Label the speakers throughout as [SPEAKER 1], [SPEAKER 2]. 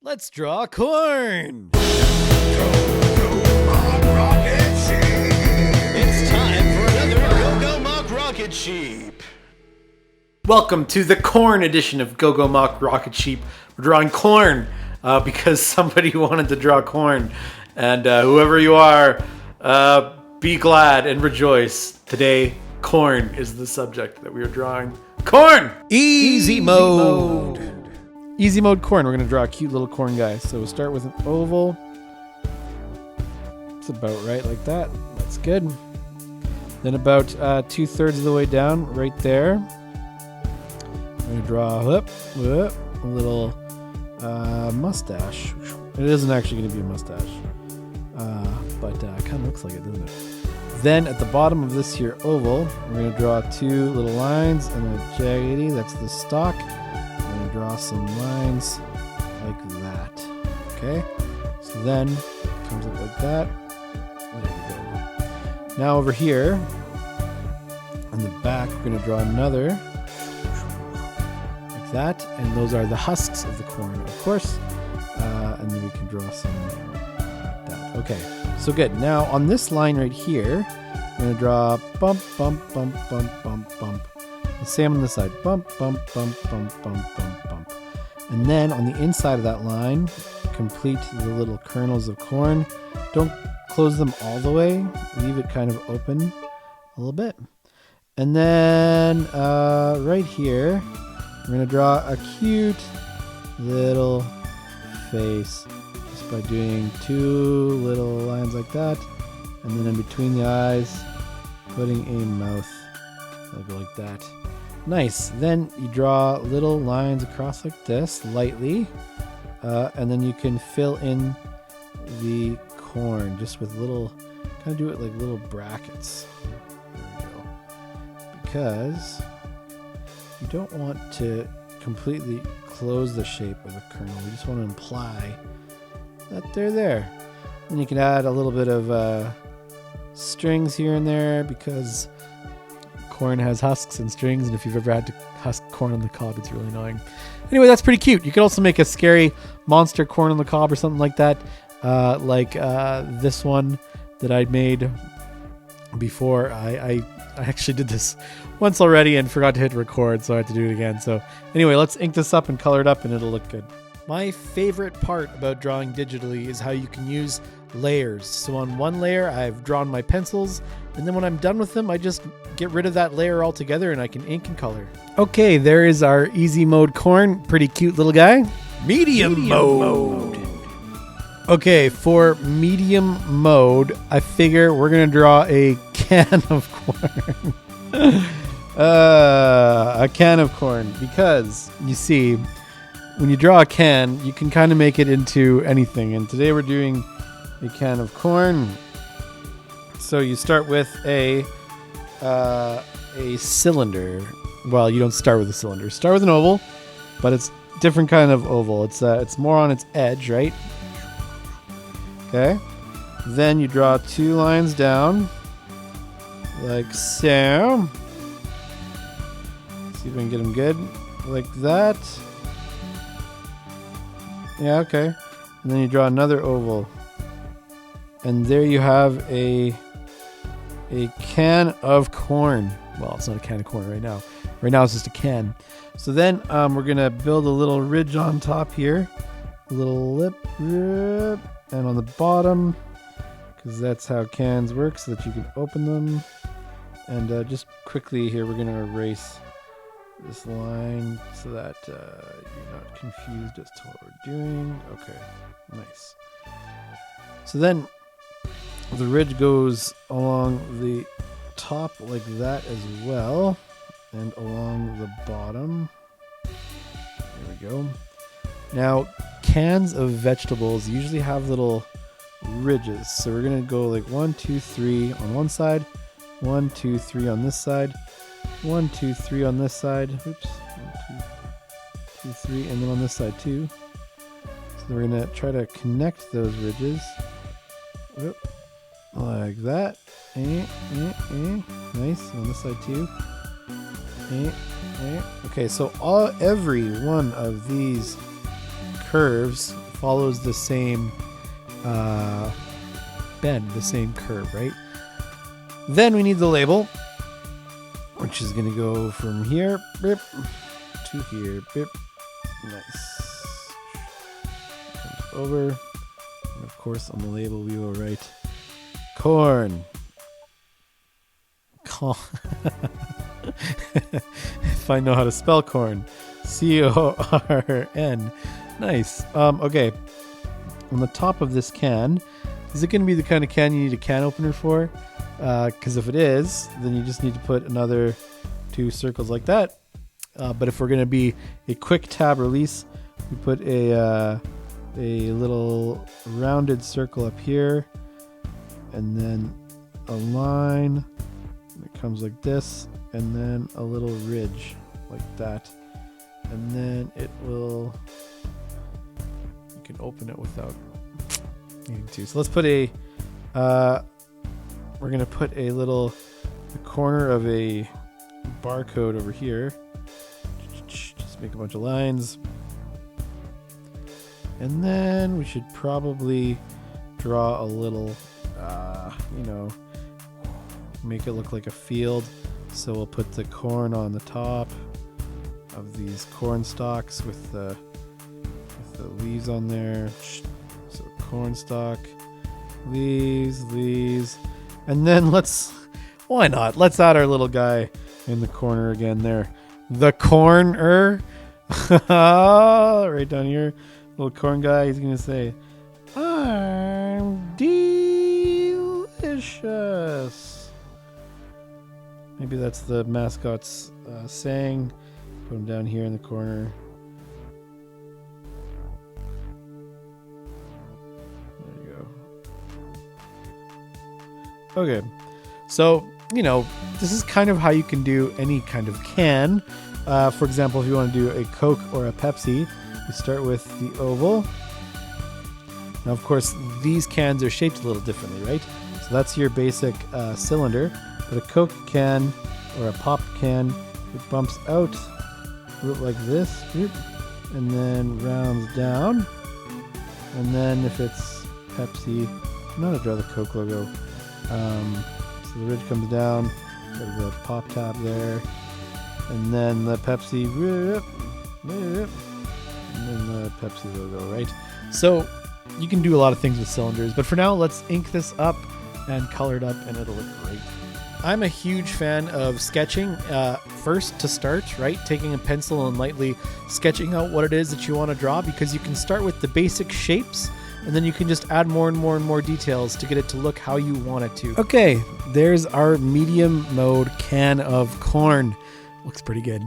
[SPEAKER 1] Let's draw corn.
[SPEAKER 2] It's time for another GoGoMachRocketSheep.
[SPEAKER 1] Welcome to the corn edition of GoGoMachRocketSheep. We're drawing corn because somebody wanted to draw corn. And whoever you are, be glad and rejoice. Today, corn is the subject that we are drawing. Corn!
[SPEAKER 3] Easy mode.
[SPEAKER 1] Easy mode corn. We're going to draw a cute little corn guy. So we'll start with an oval. It's about right like that. That's good. Then about 2/3 of the way down, right there, I'm going to draw a little mustache. It isn't actually going to be a mustache, but it kind of looks like it, doesn't it? Then at the bottom of this here oval, we're going to draw two little lines and a jaggedy. That's the stalk. I'm going to draw some lines like that. Okay? So then it comes up like that. There we go. Now over here, on the back, we're going to draw another like that. And those are the husks of the corn, of course. And then we can draw some like that. Okay, so good. Now on this line right here, we're going to draw bump, bump, bump, bump, bump, bump. The same on this side. Bump, bump, bump, bump, bump, bump, bump. And then on the inside of that line, complete the little kernels of corn. Don't close them all the way. Leave it kind of open a little bit. And then right here, we're going to draw a cute little face just by doing two little lines like that. And then in between the eyes, putting a mouth like that. Nice. Then you draw little lines across like this, lightly. And then you can fill in the corn just with little, kind of do it like little brackets. There we go. Because you don't want to completely close the shape of the kernel. We just want to imply that they're there. And you can add a little bit of strings here and there because corn has husks and strings, and if you've ever had to husk corn on the cob, it's really annoying. Anyway, that's pretty cute. You could also make a scary monster corn on the cob or something like that, like this one that I made before. I actually did this once already and forgot to hit record, so I had to do it again. So anyway, let's ink this up and color it up and it'll look good. My favorite part about drawing digitally is how you can use layers. So on one layer, I've drawn my pencils, and then when I'm done with them, I just get rid of that layer altogether and I can ink and color. Okay, there is our easy mode corn. Pretty cute little guy.
[SPEAKER 3] Medium mode.
[SPEAKER 1] Okay, for medium mode, I figure we're going to draw a can of corn. A can of corn, because you see, when you draw a can, you can kind of make it into anything. And today we're doing a can of corn. So you start with a cylinder. Well, you don't start with a cylinder. Start with an oval, but it's different kind of oval. It's more on its edge, right? Okay. Then you draw two lines down, like so. See if I can get them good, like that. Yeah, okay. And then you draw another oval. And there you have a can of corn. Well, it's not a can of corn right now. Right now it's just a can. So then we're going to build a little ridge on top here. A little lip. And on the bottom, because that's how cans work, so that you can open them. And just quickly here, we're going to erase this line so that you're not confused as to what we're doing. Okay, nice. So then the ridge goes along the top like that as well, and along the bottom. There we go. Now, cans of vegetables usually have little ridges, so we're going to go like 1, 2, 3 on one side, 1, 2, 3 on this side, 1, 2, 3 on this side. Oops. 1, 2, 3, and then on this side too. So we're going to try to connect those ridges. Whoop. Like that. Nice. On this side too. Okay, so every one of these curves follows the same bend, the same curve, right? Then we need the label, which is going to go from here bip, to here. Bip. Nice. Comes over. And of course, on the label, we will write corn. If I know how to spell corn. C-O-R-N. Nice. Okay. On the top of this can, is it going to be the kind of can you need a can opener for? Because if it is, then you just need to put another 2 circles like that. But if we're going to be a quick tab release, we put a little rounded circle up here, and then a line. It comes like this, and then a little ridge like that, and then it will. You can open it without needing to. So let's put a. We're gonna put the corner of a barcode over here. Just make a bunch of lines. And then we should probably draw a little, make it look like a field. So we'll put the corn on the top of these corn stalks with the leaves on there. So corn stalk, leaves. And then why not? Let's add our little guy in the corner again there. The corner. Right down here. Little corn guy. He's going to say, I'm delicious. Maybe that's the mascot's saying. Put him down here in the corner. Okay, so, this is kind of how you can do any kind of can. For example, if you want to do a Coke or a Pepsi, you start with the oval. Now, of course, these cans are shaped a little differently, right? So that's your basic cylinder. But a Coke can or a pop can, it bumps out like this, and then rounds down. And then if it's Pepsi, I'm not going to draw the Coke logo. So the ridge comes down, there's the pop tab there, and then the Pepsi, and then the Pepsi logo, right? So you can do a lot of things with cylinders, but for now, let's ink this up and color it up, and it'll look great. I'm a huge fan of sketching first to start, right? Taking a pencil and lightly sketching out what it is that you want to draw, because you can start with the basic shapes, and then you can just add more and more and more details to get it to look how you want it to. Okay, there's our medium mode can of corn. Looks pretty good.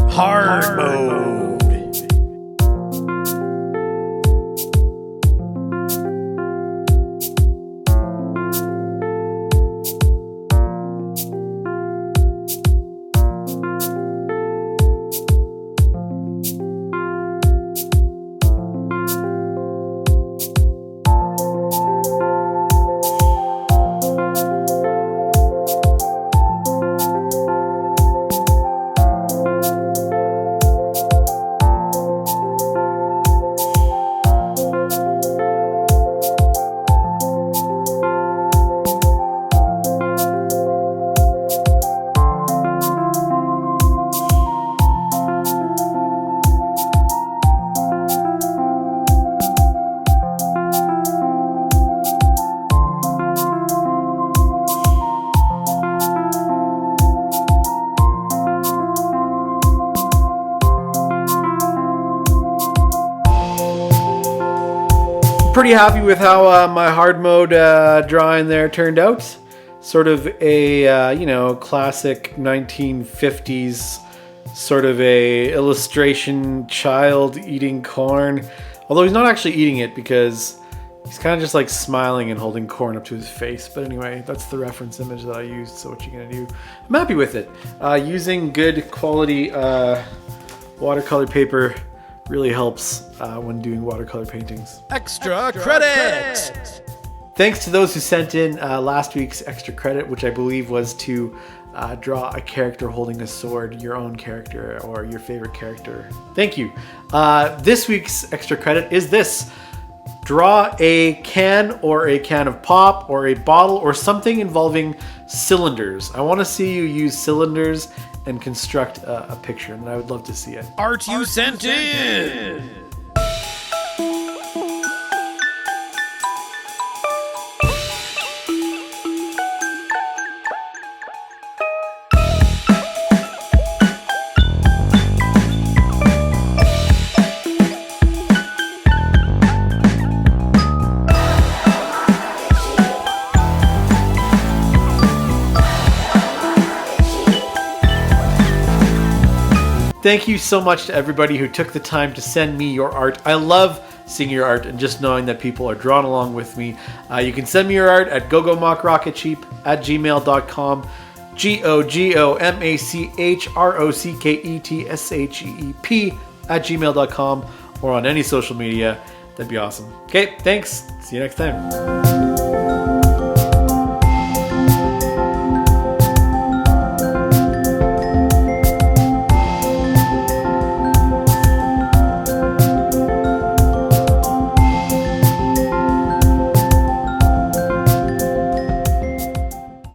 [SPEAKER 3] Hard mode.
[SPEAKER 1] Pretty happy with how my hard mode drawing there turned out. Sort of a classic 1950s sort of a illustration child eating corn. Although he's not actually eating it, because he's kind of just like smiling and holding corn up to his face. But anyway, that's the reference image that I used. So what you gonna do? I'm happy with it. Using good quality watercolor paper really helps when doing watercolor paintings.
[SPEAKER 3] Extra credit.
[SPEAKER 1] Thanks to those who sent in last week's extra credit, which I believe was to draw a character holding a sword, your own character or your favorite character. Thank you. This week's extra credit is this. draw a can or a can of pop or a bottle or something involving cylinders. I want to see you use cylinders and construct a picture, and I would love to see it.
[SPEAKER 3] Art you sent in.
[SPEAKER 1] Thank you so much to everybody who took the time to send me your art. I love seeing your art and just knowing that people are drawn along with me. You can send me your art at GoGoMachRocketSheep at gmail.com. GoGoMachRocketSheep at gmail.com, or on any social media. That'd be awesome. Okay, thanks. See you next time.